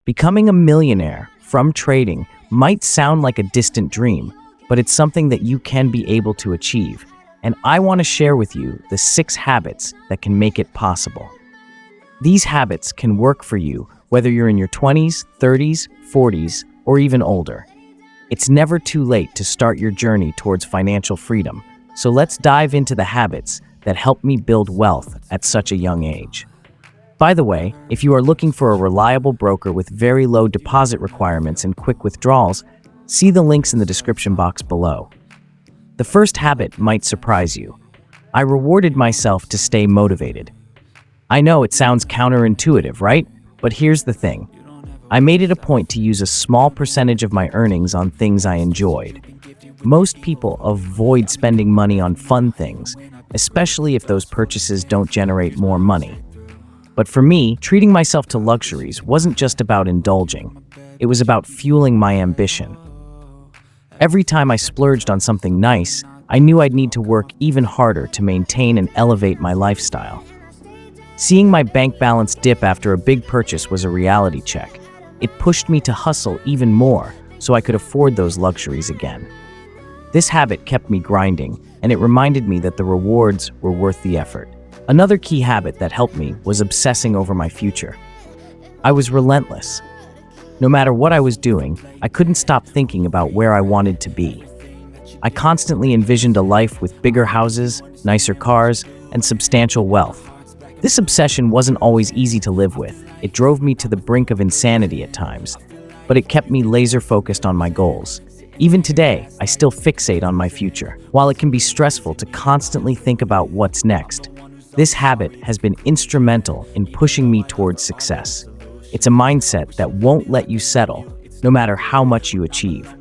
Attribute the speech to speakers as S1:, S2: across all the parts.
S1: Becoming a millionaire from trading might sound like a distant dream, but it's something that you can be able to achieve. And I want to share with you the 6 habits that can make it possible. These habits can work for you whether you're in your 20s, 30s, 40s, or even older. It's never too late to start your journey towards financial freedom. So let's dive into the habits that helped me build wealth at such a young age. By the way, if you are looking for a reliable broker with very low deposit requirements and quick withdrawals, see the links in the description box below. The first habit might surprise you. I rewarded myself to stay motivated. I know it sounds counterintuitive, right? But here's the thing. I made it a point to use a small percentage of my earnings on things I enjoyed. Most people avoid spending money on fun things, especially if those purchases don't generate more money. But for me, treating myself to luxuries wasn't just about indulging. It was about fueling my ambition. Every time I splurged on something nice, I knew I'd need to work even harder to maintain and elevate my lifestyle. Seeing my bank balance dip after a big purchase was a reality check. It pushed me to hustle even more so I could afford those luxuries again. This habit kept me grinding, and it reminded me that the rewards were worth the effort. Another key habit that helped me was obsessing over my future. I was relentless. No matter what I was doing, I couldn't stop thinking about where I wanted to be. I constantly envisioned a life with bigger houses, nicer cars, and substantial wealth. This obsession wasn't always easy to live with. It drove me to the brink of insanity at times, but it kept me laser-focused on my goals. Even today, I still fixate on my future. While it can be stressful to constantly think about what's next, this habit has been instrumental in pushing me towards success. It's a mindset that won't let you settle, no matter how much you achieve.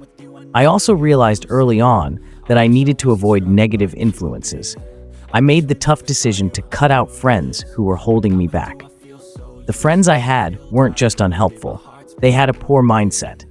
S1: I also realized early on that I needed to avoid negative influences. I made the tough decision to cut out friends who were holding me back. The friends I had weren't just unhelpful, they had a poor mindset.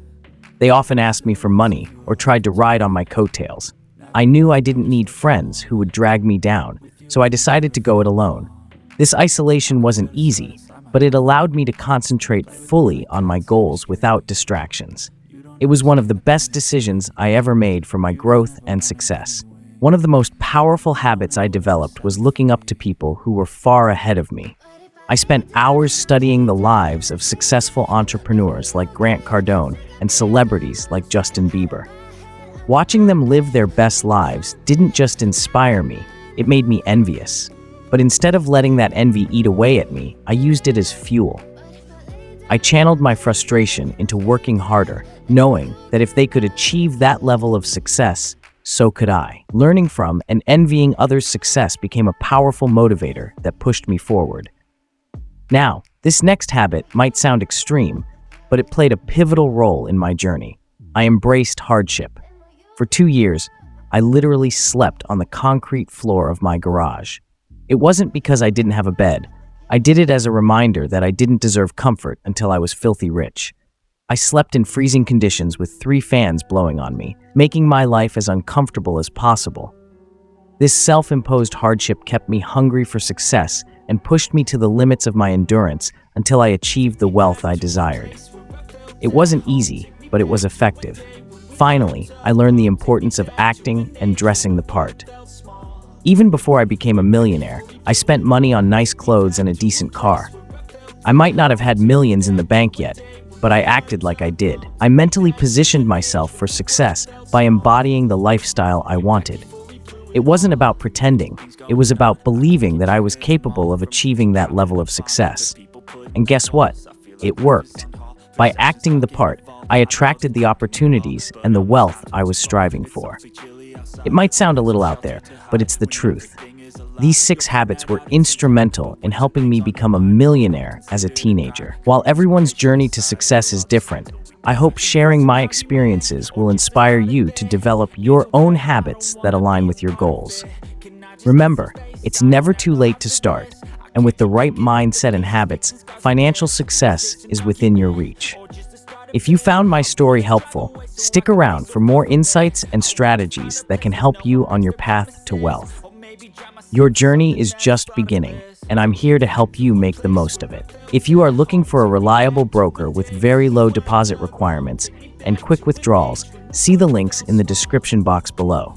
S1: They often asked me for money or tried to ride on my coattails. I knew I didn't need friends who would drag me down, so I decided to go it alone. This isolation wasn't easy, but it allowed me to concentrate fully on my goals without distractions. It was one of the best decisions I ever made for my growth and success. One of the most powerful habits I developed was looking up to people who were far ahead of me. I spent hours studying the lives of successful entrepreneurs like Grant Cardone and celebrities like Justin Bieber. Watching them live their best lives didn't just inspire me, it made me envious. But instead of letting that envy eat away at me, I used it as fuel. I channeled my frustration into working harder, knowing that if they could achieve that level of success, so could I. Learning from and envying others' success became a powerful motivator that pushed me forward. Now, this next habit might sound extreme, but it played a pivotal role in my journey. I embraced hardship. For 2 years, I literally slept on the concrete floor of my garage. It wasn't because I didn't have a bed. I did it as a reminder that I didn't deserve comfort until I was filthy rich. I slept in freezing conditions with 3 fans blowing on me, making my life as uncomfortable as possible. This self-imposed hardship kept me hungry for success and pushed me to the limits of my endurance until I achieved the wealth I desired. It wasn't easy, but it was effective. Finally, I learned the importance of acting and dressing the part. Even before I became a millionaire, I spent money on nice clothes and a decent car. I might not have had millions in the bank yet, but I acted like I did. I mentally positioned myself for success by embodying the lifestyle I wanted. It wasn't about pretending, it was about believing that I was capable of achieving that level of success. And guess what? It worked. By acting the part, I attracted the opportunities and the wealth I was striving for. It might sound a little out there, but it's the truth. These 6 habits were instrumental in helping me become a millionaire as a teenager. While everyone's journey to success is different, I hope sharing my experiences will inspire you to develop your own habits that align with your goals. Remember, it's never too late to start, and with the right mindset and habits, financial success is within your reach. If you found my story helpful, stick around for more insights and strategies that can help you on your path to wealth. Your journey is just beginning, and I'm here to help you make the most of it. If you are looking for a reliable broker with very low deposit requirements and quick withdrawals, see the links in the description box below.